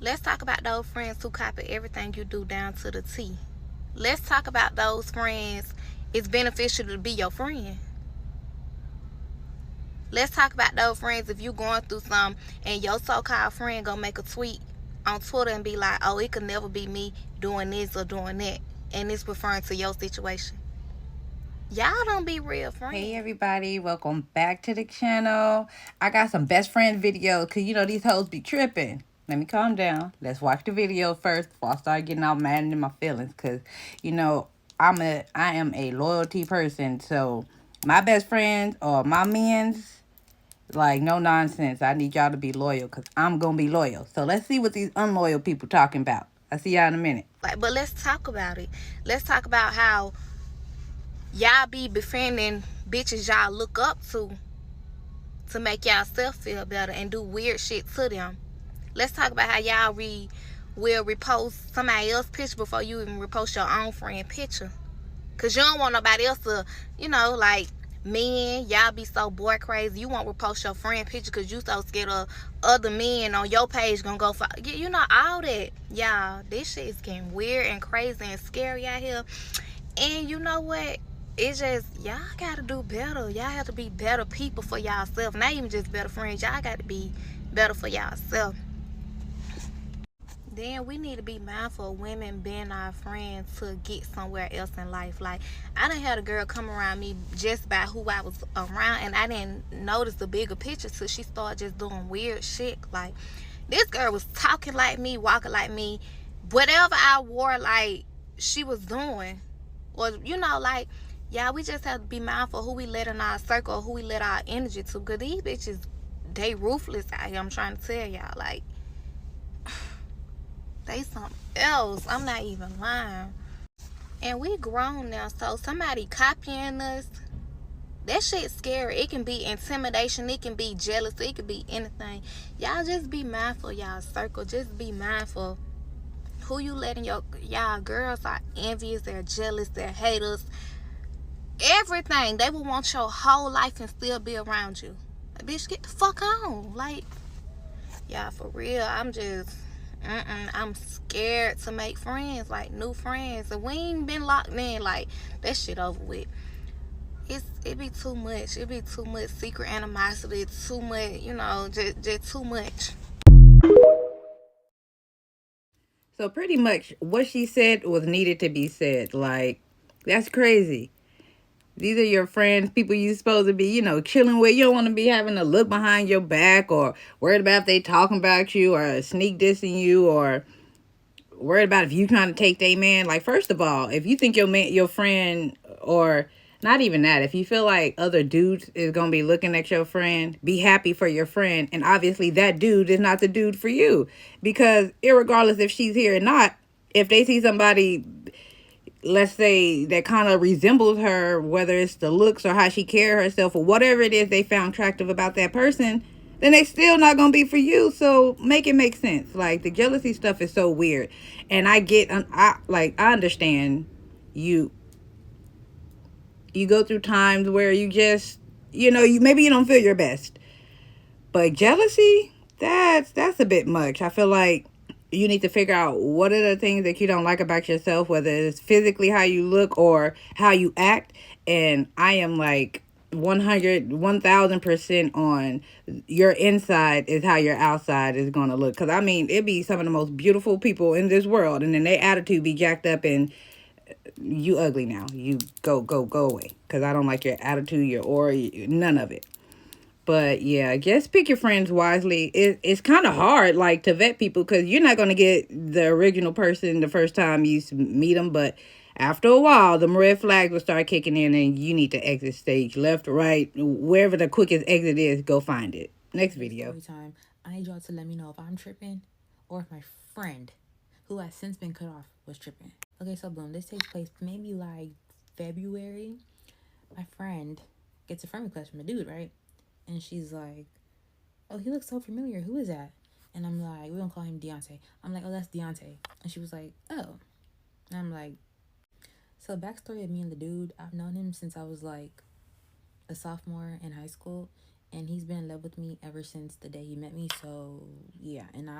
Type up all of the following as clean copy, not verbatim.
Let's talk about those friends who copy everything you do down to the T. Let's talk about those friends it's beneficial to be your friend. Let's talk about those friends if you going through something and your so-called friend gonna make a tweet on Twitter and be like, oh, it could never be me doing this or doing that. And it's referring to your situation. Y'all don't be real friends. Hey everybody, welcome back to the channel. I got some best friend videos because you know these hoes be tripping. Let me calm down. Let's watch the video first before I start getting all mad and in my feelings. Because you know I am a loyalty person. So my best friends or my men's, like, no nonsense. I need y'all to be loyal because I'm gonna be loyal. So let's see what these unloyal people talking about. I'll see y'all in a minute. Like, but let's talk about it. Let's talk about how y'all be befriending bitches y'all look up to make y'all self feel better and do weird shit to them. Let's talk about how y'all will repost somebody else's picture before you even repost your own friend picture. Cause you don't want nobody else to, like men, y'all be so boy crazy. You won't repost your friend picture because you so scared of other men on your page gonna go for, all that. Y'all, this shit is getting weird and crazy and scary out here. And you know what? It's just, y'all gotta do better. Y'all have to be better people for y'allself. Not even just better friends. Y'all got to be better for y'allself. Then we need to be mindful of women being our friends to get somewhere else in life. Like, I done had a girl come around me just by who I was around, and I didn't notice the bigger picture till she started just doing weird shit. Like, this girl was talking like me, walking like me. Whatever I wore, like, she was doing. Or, like, yeah, we just have to be mindful who we let in our circle, who we let our energy to. Because these bitches, they ruthless out here. I'm trying to tell y'all. Like, they something else. I'm not even lying. And we grown now, so somebody copying us, that shit's scary. It can be intimidation, it can be jealousy, it can be anything. Y'all just be mindful, y'all circle. Just be mindful who you letting y'all girls are envious, they're jealous, they're haters. Everything. They will want your whole life and still be around you. Like, bitch, get the fuck on. Like, y'all, for real, I'm scared to make friends, like new friends. And we ain't been locked in, like, that shit over with. It be too much. It be too much secret animosity, too much, just too much. So pretty much what she said was needed to be said. Like, that's crazy. These are your friends, people you supposed to be, chilling with. You don't want to be having to look behind your back or worried about if they talking about you or sneak dissing you or worried about if you trying to take their man. Like, first of all, if you think your friend, or not even that, if you feel like other dudes is gonna be looking at your friend, be happy for your friend. And obviously that dude is not the dude for you, because irregardless if she's here or not, if they see somebody, let's say, that kind of resembles her, whether it's the looks or how she carry herself or whatever it is they found attractive about that person, then they still not gonna be for you. So make it make sense. Like, the jealousy stuff is so weird. And I understand you go through times where you just, you maybe you don't feel your best, but jealousy, that's a bit much. I feel like you need to figure out what are the things that you don't like about yourself, whether it's physically how you look or how you act. And I am like 1000% on your inside is how your outside is going to look. Because I mean, it be some of the most beautiful people in this world, and then their attitude be jacked up, and you ugly now. You go away, because I don't like your attitude, your aura, none of it. But yeah, just pick your friends wisely. It's kind of hard, like, to vet people, because you're not going to get the original person the first time you meet them. But after a while, the red flags will start kicking in, and you need to exit stage left, right, wherever the quickest exit is. Go find it. Next video. Story time. I need y'all to let me know if I'm tripping or if my friend, who has since been cut off, was tripping. Okay, so boom, this takes place maybe like February. My friend gets a friend request from a dude, right? And she's like, oh, he looks so familiar. Who is that? And I'm like, we don't call him Deontay. I'm like, oh, that's Deontay. And she was like, oh. And I'm like, so backstory of me and the dude, I've known him since I was like a sophomore in high school, and he's been in love with me ever since the day he met me. So yeah, and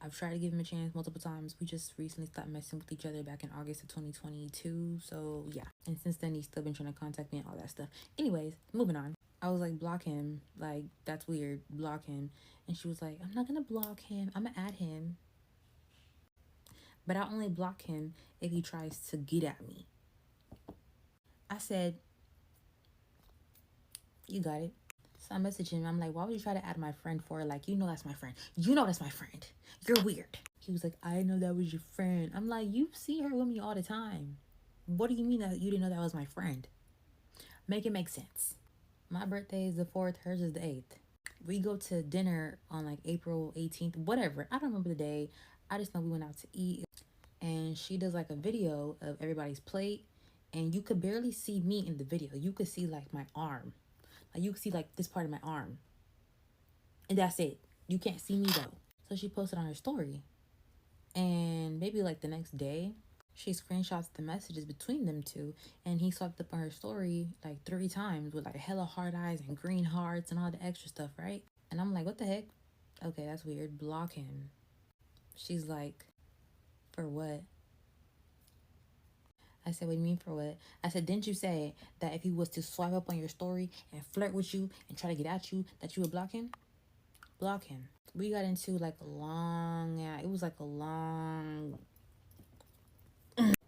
I've tried to give him a chance multiple times. We just recently stopped messing with each other back in August of 2022. So yeah. And since then he's still been trying to contact me and all that stuff. Anyways, moving on. I was like, block him. Like, that's weird. Block him. And she was like, I'm not gonna block him. I'm gonna add him. But I only block him if he tries to get at me. I said, you got it. So I messaged him. I'm like, why would you try to add my friend for? Like, you know that's my friend. You know that's my friend. You're weird. He was like, I didn't know that was your friend. I'm like, you see her with me all the time. What do you mean that you didn't know that was my friend? Make it make sense. My birthday is the 4th. Hers is the 8th. We go to dinner on like April 18th. Whatever. I don't remember the day. I just know we went out to eat. And she does like a video of everybody's plate. And you could barely see me in the video. You could see like my arm. Like you could see like this part of my arm. And that's it. You can't see me though. So she posted on her story. And maybe like the next day, she screenshots the messages between them two. And he swiped up on her story like 3 times with like hella hard eyes and green hearts and all the extra stuff, right? And I'm like, what the heck? Okay, that's weird. Block him. She's like, for what? I said, what do you mean for what? I said, didn't you say that if he was to swipe up on your story and flirt with you and try to get at you, that you would block him? Block him. We got into like a long, it was like a long.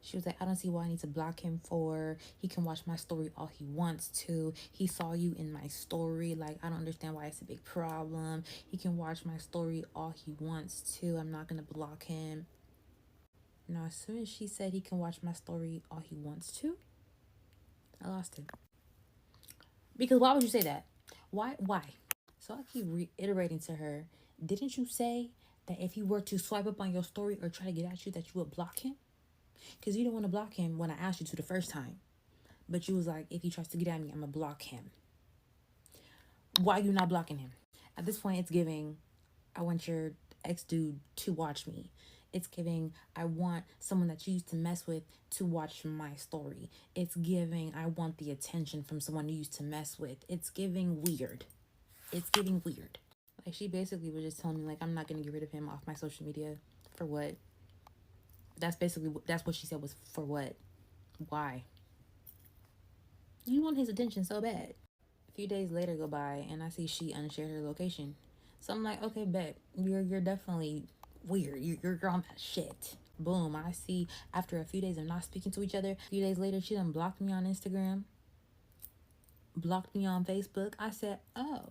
She was like, I don't see why I need to block him for. He can watch my story all he wants to. He saw you in my story. Like, I don't understand why it's a big problem. He can watch my story all he wants to. I'm not going to block him. Now, as soon as she said he can watch my story all he wants to, I lost it. Because why would you say that? Why? So I keep reiterating to her, didn't you say that if he were to swipe up on your story or try to get at you, that you would block him? Because you didn't want to block him when I asked you to the first time. But you was like, if he tries to get at me, I'm going to block him. Why are you not blocking him? At this point, it's giving, I want your ex-dude to watch me. It's giving, I want someone that you used to mess with to watch my story. It's giving, I want the attention from someone you used to mess with. It's giving weird. It's getting weird. Like, she basically was just telling me, like, I'm not going to get rid of him off my social media. For what? That's what she said was for what? Why? You want his attention so bad. A few days later go by and I see she unshared her location. So I'm like, okay, bet. You're definitely weird. You're on that shit. Boom. I see after a few days of not speaking to each other, a few days later, she done blocked me on Instagram. Blocked me on Facebook. I said, oh.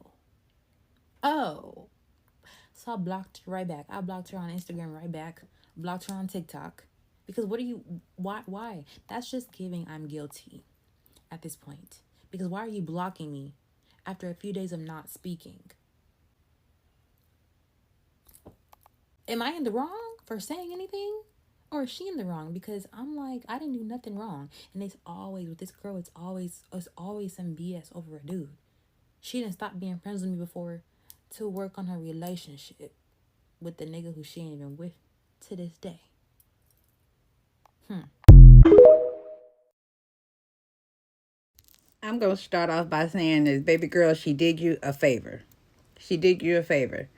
So I blocked her right back. I blocked her on Instagram right back. Blocked her on TikTok. Because why? That's just giving I'm guilty at this point. Because why are you blocking me after a few days of not speaking? Am I in the wrong for saying anything? Or is she in the wrong? Because I'm like, I didn't do nothing wrong. And it's always, with this girl, it's always some BS over a dude. She didn't stop being friends with me before to work on her relationship with the nigga who she ain't even with to this day. I'm going to start off by saying this, baby girl, she did you a favor. She did you a favor.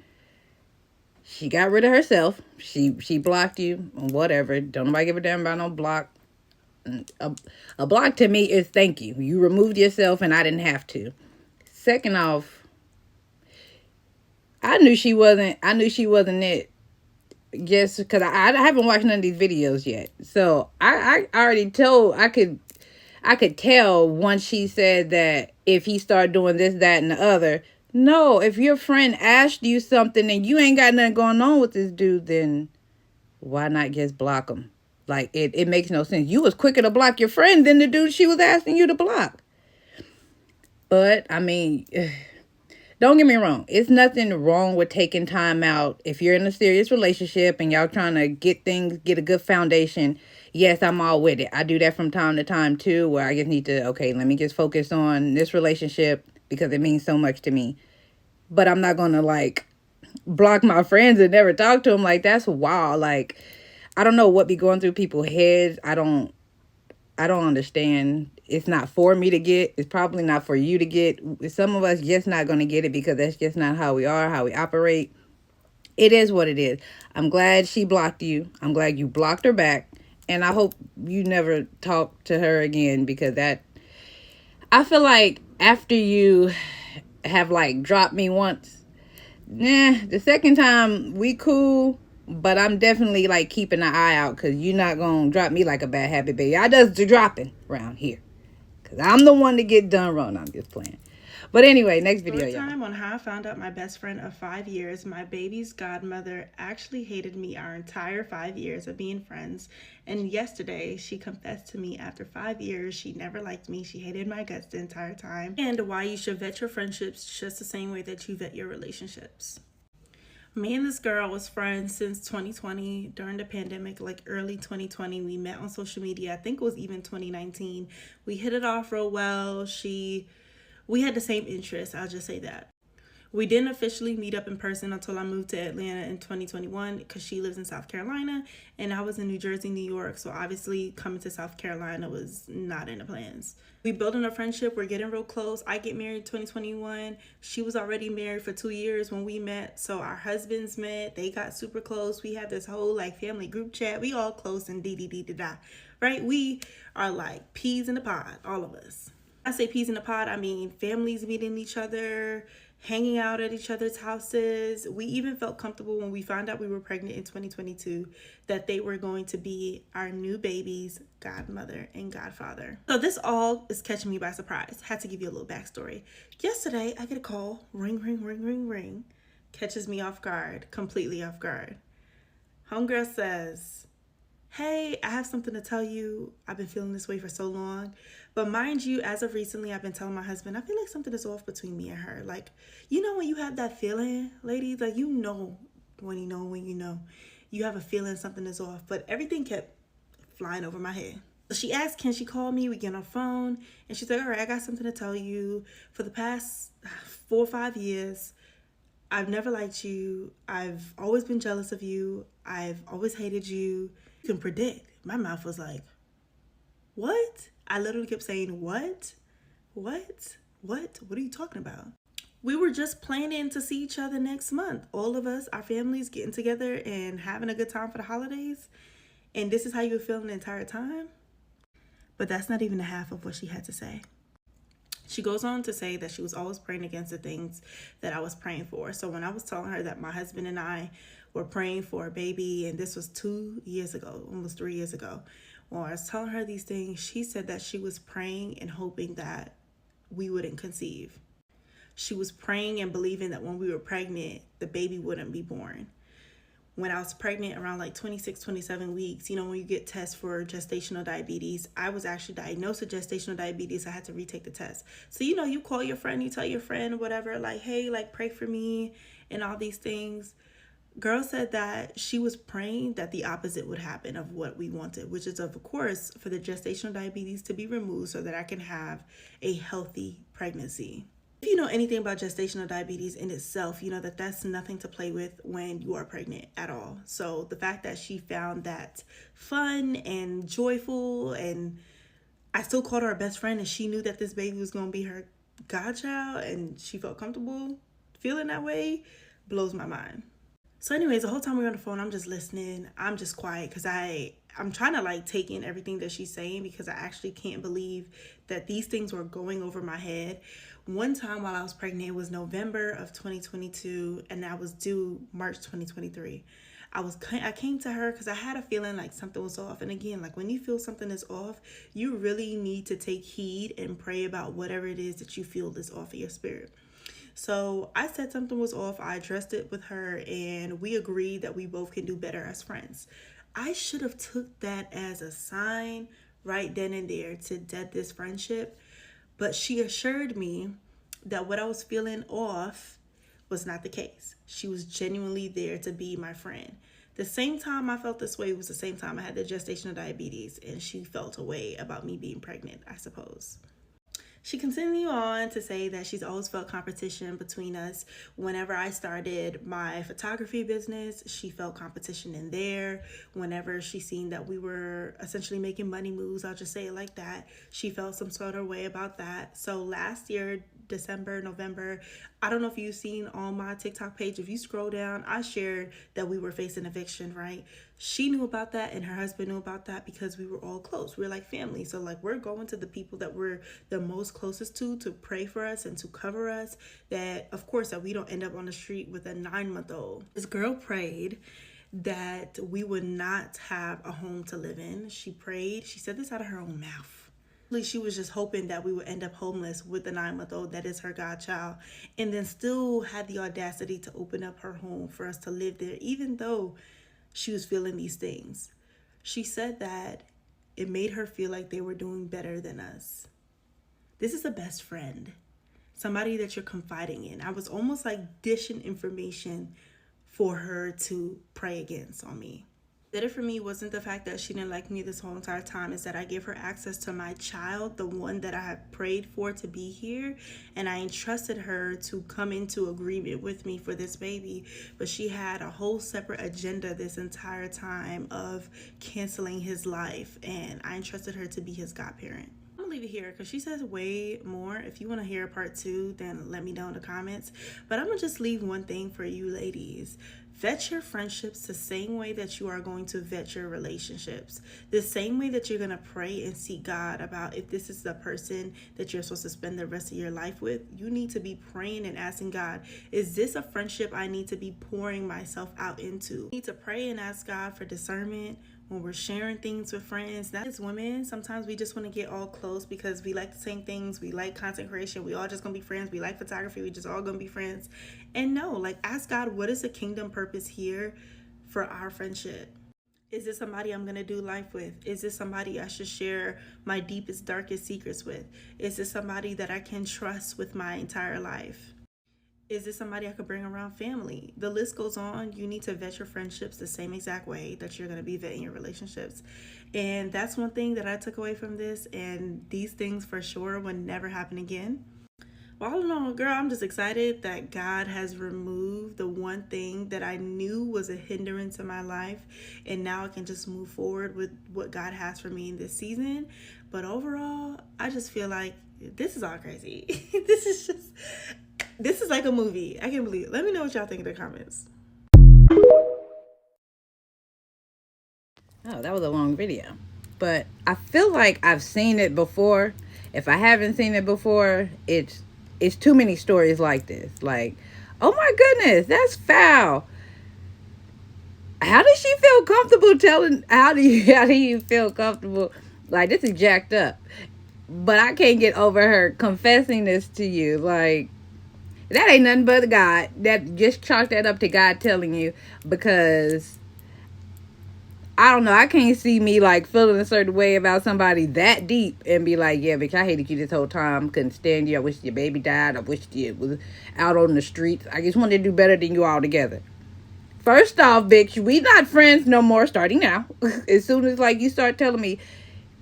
She got rid of herself. She blocked you, whatever. Don't nobody give a damn about no block. A block to me is thank you. You removed yourself and I didn't have to. Second off, I knew she wasn't it. Just because I haven't watched none of these videos yet. So I already told, I could tell once she said that if he started doing this, that, and the other. No, if your friend asked you something and you ain't got nothing going on with this dude, then why not just block him? Like, it makes no sense. You was quicker to block your friend than the dude she was asking you to block. But, I mean, don't get me wrong. It's nothing wrong with taking time out. If you're in a serious relationship and y'all trying to get a good foundation, yes, I'm all with it. I do that from time to time too, where I just need to, okay, let me just focus on this relationship because it means so much to me. But I'm not going to like block my friends and never talk to them. Like, that's wild. Like, I don't know what be going through people's heads. I don't understand. It's not for me to get. It's probably not for you to get. Some of us just not going to get it because that's just not how we are, how we operate. it is what it is. I'm glad she blocked you. I'm glad you blocked her back. And I hope you never talk to her again, because that, I feel like after you have like dropped me once, the second time we cool, but I'm definitely like keeping an eye out, because you're not gonna drop me like a bad habit, baby. I does the dropping around here, because I'm the one to get done wrong. I'm just playing. But anyway, next video, Story y'all. time on how I found out my best friend of 5 years, my baby's godmother, actually hated me our entire 5 years of being friends. And yesterday, she confessed to me after 5 years she never liked me. She hated my guts the entire time. And why you should vet your friendships just the same way that you vet your relationships. Me and this girl was friends since 2020 during the pandemic, like early 2020. We met on social media. I think it was even 2019. We hit it off real well. We had the same interests, I'll just say that. We didn't officially meet up in person until I moved to Atlanta in 2021, because she lives in South Carolina and I was in New Jersey, New York. So obviously coming to South Carolina was not in the plans. We building a friendship. We're getting real close. I get married in 2021. She was already married for 2 years when we met. So our husbands met. They got super close. We had this whole like family group chat. We all close and da, right? We are like peas in the pod, all of us. I say peas in the pod, I mean families meeting each other, hanging out at each other's houses. We even felt comfortable when we found out we were pregnant in 2022 that they were going to be our new baby's godmother and godfather. So this all is catching me by surprise. Had to give you a little backstory. Yesterday, I get a call, ring, ring, ring, ring, ring. Catches me off guard, completely off guard. Homegirl says, hey, I have something to tell you. I've been feeling this way for so long. But mind you, as of recently, I've been telling my husband, I feel like something is off between me and her. Like, you know when you have that feeling, ladies? Like, you know when you know. You have a feeling something is off. But everything kept flying over my head. So she asked, can she call me? We get on the phone. And she's like, all right, I got something to tell you. For the past 4 or 5 years, I've never liked you. I've always been jealous of you. I've always hated you. You can predict. My mouth was like, what? I literally kept saying, what? What? What are you talking about? We were just planning to see each other next month. All of us, our families getting together and having a good time for the holidays. And this is how you were feeling the entire time? But that's not even the half of what she had to say. She goes on to say that she was always praying against the things that I was praying for. So when I was telling her that my husband and I were praying for a baby, and this was 2 years ago, almost 3 years ago, when I was telling her these things, she said that she was praying and hoping that we wouldn't conceive. She was praying and believing that when we were pregnant, the baby wouldn't be born. When I was pregnant around like 26, 27 weeks, you know, when you get tests for gestational diabetes, I was actually diagnosed with gestational diabetes. I had to retake the test. So, you know, you call your friend, you tell your friend, whatever, like, hey, like, pray for me and all these things. Girl said that she was praying that the opposite would happen of what we wanted, which is, of course, for the gestational diabetes to be removed so that I can have a healthy pregnancy. If you know anything about gestational diabetes in itself, you know that that's nothing to play with when you are pregnant at all. So the fact that she found that fun and joyful, and I still called her a best friend, and she knew that this baby was going to be her godchild, and she felt comfortable feeling that way, blows my mind. So anyways, the whole time we were on the phone, I'm just listening. I'm just quiet because I'm trying to like take in everything that she's saying, because I actually can't believe that these things were going over my head. One time while I was pregnant, it was November of 2022, and I was due March 2023. I came to her because I had a feeling like something was off. And again, like when you feel something is off, you really need to take heed and pray about whatever it is that you feel is off of your spirit. So I said something was off. I addressed it with her, and we agreed that we both can do better as friends. I should have took that as a sign right then and there to dead this friendship. But she assured me that what I was feeling off was not the case. She was genuinely there to be my friend. The same time I felt this way was the same time I had the gestational diabetes, and she felt a way about me being pregnant, I suppose. She continued on to say that she's always felt competition between us. Whenever I started my photography business, she felt competition in there. Whenever she seen that we were essentially making money moves, I'll just say it like that, she felt some sort of way about that. So last year, December, November. I don't know if you've seen on my TikTok page. If you scroll down, I shared that we were facing eviction, right? She knew about that and her husband knew about that because we were all close. We're like family. So like we're going to the people that we're the most closest to pray for us and to cover us. That of course that we don't end up on the street with a 9-month-old. This girl prayed that we would not have a home to live in. She prayed. She said this out of her own mouth. She was just hoping that we would end up homeless with the 9-month-old that is her godchild, and then still had the audacity to open up her home for us to live there, even though she was feeling these things. She said that it made her feel like they were doing better than us. This is a best friend, somebody that you're confiding in. I was almost like dishing information for her to pray against on me. Did it for me wasn't the fact that she didn't like me this whole entire time. Is that I gave her access to my child, the one that I have prayed for to be here, and I entrusted her to come into agreement with me for this baby. But she had a whole separate agenda this entire time of canceling his life, and I entrusted her to be his godparent. I'm gonna leave it here because she says way more. If you want to hear part 2, then let me know in the comments. But I'm gonna just leave one thing for you ladies. Vet your friendships the same way that you are going to vet your relationships. The same way that you're going to pray and seek God about if this is the person that you're supposed to spend the rest of your life with. You need to be praying and asking God, is this a friendship I need to be pouring myself out into? You need to pray and ask God for discernment when we're sharing things with friends. Not as women, sometimes we just want to get all close because we like the same things. We like content creation. We all just gonna be friends. We like photography. We just all gonna be friends. And no, like ask God, what is the kingdom purpose here for our friendship? Is this somebody I'm gonna do life with? Is this somebody I should share my deepest, darkest secrets with? Is this somebody that I can trust with my entire life? Is this somebody I could bring around family? The list goes on. You need to vet your friendships the same exact way that you're going to be vetting your relationships. And that's one thing that I took away from this. And these things for sure will never happen again. Well, all in all, girl, I'm just excited that God has removed the one thing that I knew was a hindrance in my life. And now I can just move forward with what God has for me in this season. But overall, I just feel like this is all crazy. This is like a movie. I can't believe it. Let me know what y'all think in the comments. Oh, that was a long video. But I feel like I've seen it before. If I haven't seen it before, it's too many stories like this. Like, oh my goodness, that's foul. How does she feel comfortable telling? How do you feel comfortable? Like, this is jacked up. But I can't get over her confessing this to you. Like, that ain't nothing but God. That just chalk that up to God telling you, because I don't know. I can't see me like feeling a certain way about somebody that deep and be like, yeah, bitch, I hated you this whole time. Couldn't stand you. I wish your baby died. I wish you was out on the streets. I just wanted to do better than you all together. First off, bitch, we not friends no more starting now. As soon as like you start telling me,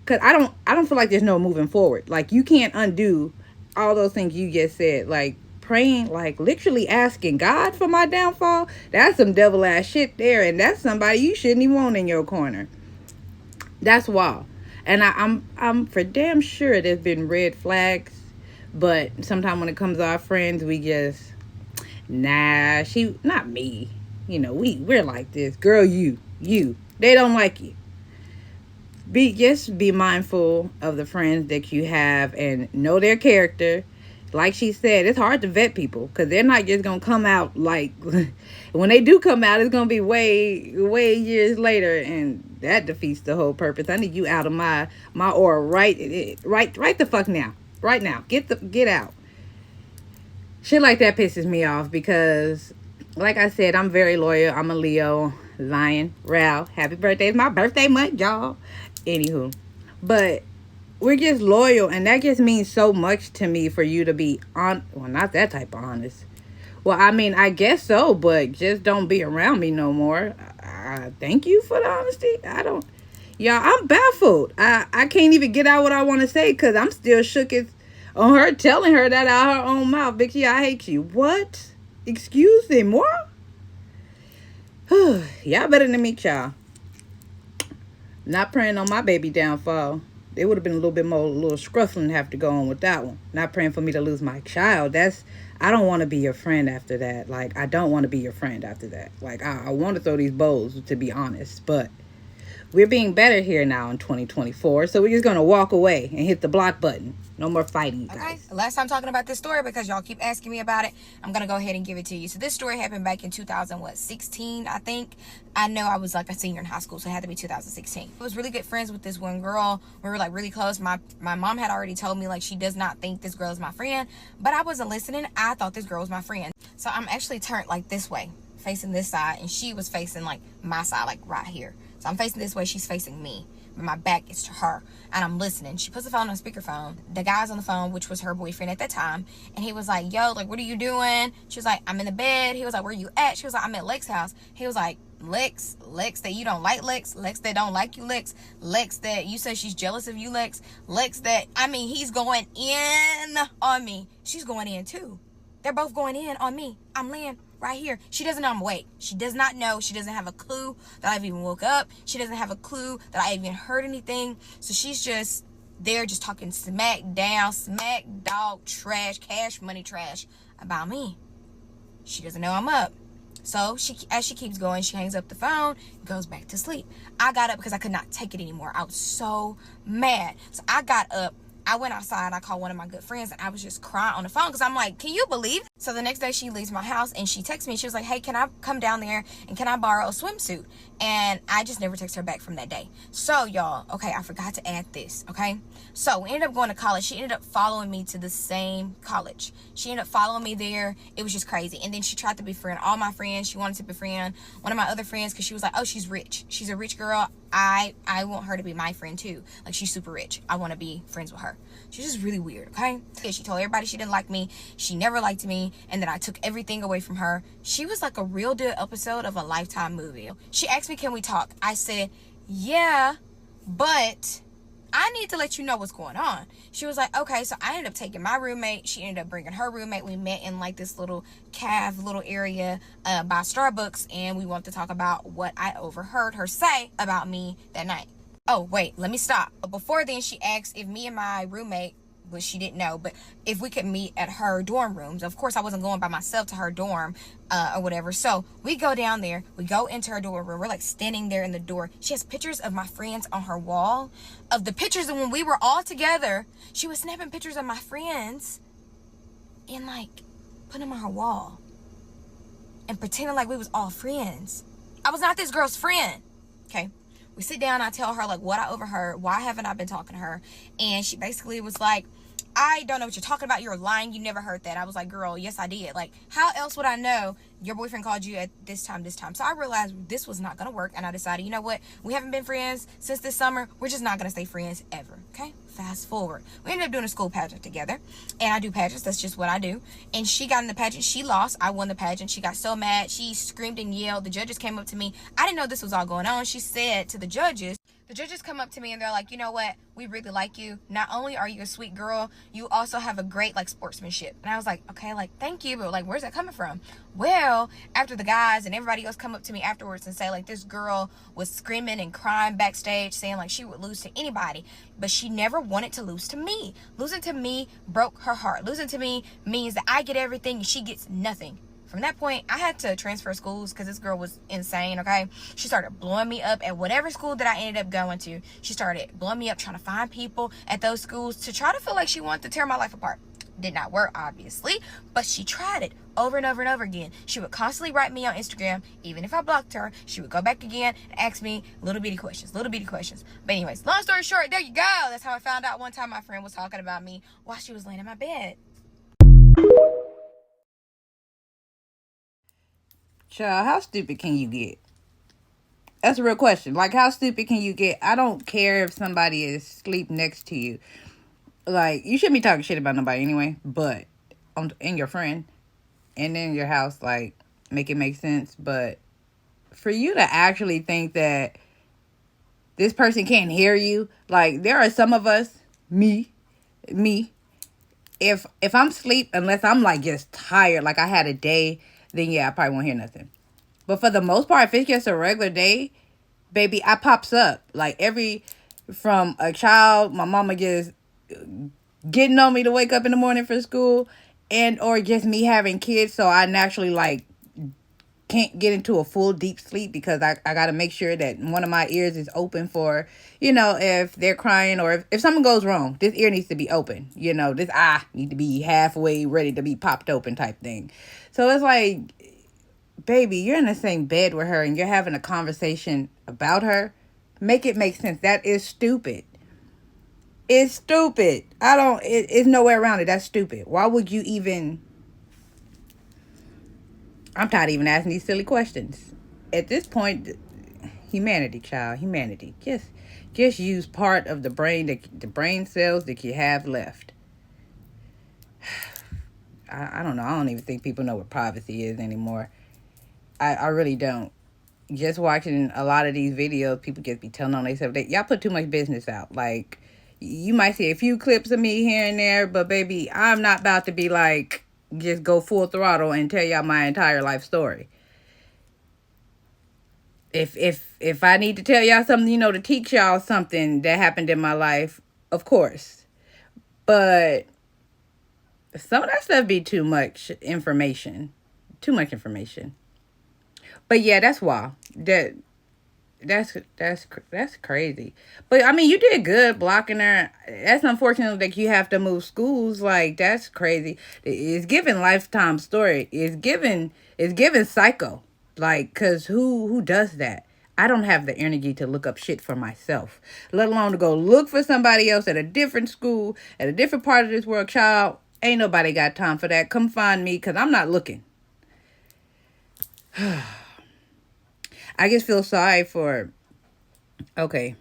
because I don't feel like there's no moving forward. Like, you can't undo all those things you just said. Like, praying, like literally asking God for my downfall, that's some devil ass shit there, and that's somebody you shouldn't even want in your corner. That's wild. And I'm for damn sure there's been red flags, but sometimes when it comes to our friends, we just she not me. You know, we're like this. Girl, you they don't like you. Just be mindful of the friends that you have and know their character. Like she said, it's hard to vet people because they're not just going to come out like, when they do come out, it's going to be way years later, and that defeats the whole purpose. I need you out of my aura right the fuck now. Right now. Get out. Shit like that pisses me off because, like I said, I'm very loyal. I'm a Leo, lion, Rao. Happy birthday. It's my birthday month, y'all. Anywho. But we're just loyal, and that just means so much to me for you to be on. Well, not that type of honest. Well, I mean, I guess so, but just don't be around me no more. Thank you for the honesty. Y'all, I'm baffled. I can't even get out what I want to say because I'm still shook on her telling her that out her own mouth. Bitch, I hate you. What? Excuse me, moi? Y'all better than me, y'all. Not praying on my baby downfall. It would have been a little bit more, a little scruffling to have to go on with that one. Not praying for me to lose my child. I don't want to be your friend after that. Like, I don't want to be your friend after that. Like, I want to throw these bows, to be honest. But we're being better here now in 2024. So we're just going to walk away and hit the block button. No more fighting, guys. Okay, last time talking about this story, because y'all keep asking me about it, I'm going to go ahead and give it to you. So this story happened back in 2016, I think. I know I was like a senior in high school, so it had to be 2016. I was really good friends with this one girl. We were like really close. My mom had already told me like she does not think this girl is my friend, but I wasn't listening. I thought this girl was my friend. So I'm actually turned like this way, facing this side, and she was facing like my side, like right here. So I'm facing this way, she's facing me. My back is to her, and I'm listening. She puts the phone on speakerphone. The guy's on the phone, which was her boyfriend at that time, and he was like, yo, like, what are you doing? She was like, I'm in the bed. He was like, where you at? She was like, I'm at Lex's house. He was like, Lex that you don't like, Lex that don't like you, Lex that you say she's jealous of you, Lex that, I mean, he's going in on me. She's going in too. They're both going in on me. I'm laying right here. She doesn't know I'm awake. She does not know. She doesn't have a clue that I've even woke up. She doesn't have a clue that I even heard anything. So she's just there, just talking smack dog trash, cash money trash about me. She doesn't know I'm up. So as she keeps going, she hangs up the phone, goes back to sleep. I got up because I could not take it anymore. I was so mad. So I got up. I went outside, I called one of my good friends, and I was just crying on the phone because I'm like, can you believe it? So the next day she leaves my house and she texts me. She was like, hey, can I come down there and can I borrow a swimsuit? And I just never text her back from that day. So y'all, okay, I forgot to add this, okay? So we ended up going to college. She ended up following me to the same college. She ended up following me there. It was just crazy. And then she tried to befriend all my friends. She wanted to befriend one of my other friends because she was like, oh, she's rich. She's a rich girl. I want her to be my friend too. Like, she's super rich. I want to be friends with her. She's just really weird, okay? Yeah, she told everybody she didn't like me. She never liked me. And then I took everything away from her. She was like a real deal episode of a Lifetime movie. She asked me, can we talk? I said, yeah, but I need to let you know what's going on. She was like, okay. So I ended up taking my roommate. She ended up bringing her roommate. We met in like this little little area by Starbucks, and we wanted to talk about what I overheard her say about me that night. Oh, wait, let me stop. But before then, she asked if me and my roommate, which she didn't know, but if we could meet at her dorm rooms. Of course, I wasn't going by myself to her dorm or whatever. So we go down there. We go into her dorm room. We're like standing there in the door. She has pictures of my friends on her wall, of the pictures of when we were all together. She was snapping pictures of my friends and like putting them on her wall and pretending like we was all friends. I was not this girl's friend. Okay. We sit down, I tell her like what I overheard, why haven't I been talking to her? And she basically was like, I don't know what you're talking about, you're lying, you never heard that. I was like, girl, yes I did. Like, how else would I know your boyfriend called you at this time? So I realized this was not gonna work, and I decided, you know what, we haven't been friends since this summer, we're just not gonna stay friends ever. Okay, fast forward, we ended up doing a school pageant together, and I do pageants, that's just what I do. And she got in the pageant, she lost, I won the pageant. She got so mad, she screamed and yelled. The judges came up to me. I didn't know this was all going on. She said to the judges come up to me and they're like, you know what, we really like you. Not only are you a sweet girl, you also have a great like sportsmanship. And I was like, okay, like thank you, but like where's that coming from? Well, after the guys and everybody else come up to me afterwards and say like this girl was screaming and crying backstage saying like she would lose to anybody, but she never wanted to lose to me. Losing to me broke her heart. Losing to me means that I get everything and she gets nothing. From that point, I had to transfer schools because this girl was insane, okay? She started blowing me up at whatever school that I ended up going to. She started blowing me up, trying to find people at those schools to try to feel like she wanted to tear my life apart. Did not work, obviously, but she tried it over and over and over again. She would constantly write me on Instagram. Even if I blocked her, she would go back again and ask me little bitty questions. But anyways, long story short, there you go. That's how I found out one time my friend was talking about me while she was laying in my bed. Child, how stupid can you get? That's a real question. Like, how stupid can you get? I don't care if somebody is asleep next to you. Like, you shouldn't be talking shit about nobody anyway. But, in your friend, and in your house, like, make it make sense. But, for you to actually think that this person can't hear you, like, there are some of us, me, if I'm asleep, unless I'm, like, just tired, like I had a day, then yeah, I probably won't hear nothing. But for the most part, if it's just a regular day, baby, I pops up. Like, every from a child, my mama just getting on me to wake up in the morning for school, and or just me having kids, so I naturally like can't get into a full deep sleep because I got to make sure that one of my ears is open for, if they're crying or if something goes wrong, this ear needs to be open. This eye need to be halfway ready to be popped open type thing. So it's like, baby, you're in the same bed with her and you're having a conversation about her. Make it make sense. That is stupid. It's stupid. It's nowhere around it. That's stupid. Why would you even... I'm tired of even asking these silly questions. At this point, humanity, child, humanity. Just use part of the brain, the brain cells that you have left. I don't know. I don't even think people know what privacy is anymore. I really don't. Just watching a lot of these videos, people just be telling on themselves. Y'all put too much business out. Like, you might see a few clips of me here and there, but baby, I'm not about to be like, just go full throttle and tell y'all my entire life story. If I need to tell y'all something, to teach y'all something that happened in my life, of course. But some of that stuff be too much information. Too much information. But yeah, that's wild. That's crazy. But I mean, you did good blocking her. That's unfortunate that you have to move schools. Like, that's crazy. It's giving Lifetime story. It's giving psycho. Like, cause who does that? I don't have the energy to look up shit for myself, let alone to go look for somebody else at a different school, at a different part of this world. Child, ain't nobody got time for that. Come find me, cause I'm not looking. I just feel sorry for... Okay.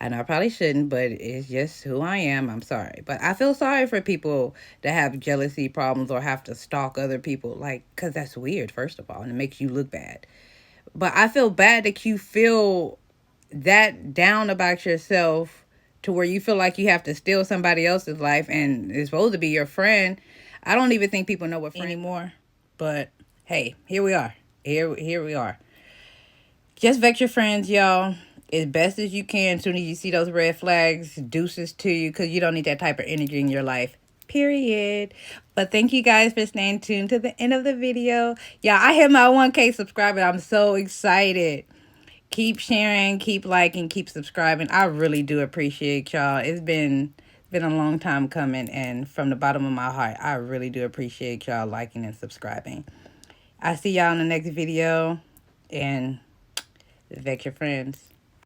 I know I probably shouldn't, but it's just who I am. I'm sorry. But I feel sorry for people that have jealousy problems or have to stalk other people. Like, because that's weird, first of all, and it makes you look bad. But I feel bad that you feel that down about yourself to where you feel like you have to steal somebody else's life and it's supposed to be your friend. I don't even think people know what friend anymore. But hey, here we are. Here we are. Just vet your friends, y'all, as best as you can. As soon as you see those red flags, deuces to you, because you don't need that type of energy in your life. Period. But thank you guys for staying tuned to the end of the video. Yeah, I hit my 1K subscriber. I'm so excited. Keep sharing, keep liking, keep subscribing. I really do appreciate y'all. It's been a long time coming, and from the bottom of my heart, I really do appreciate y'all liking and subscribing. I see y'all in the next video, and vet your friends.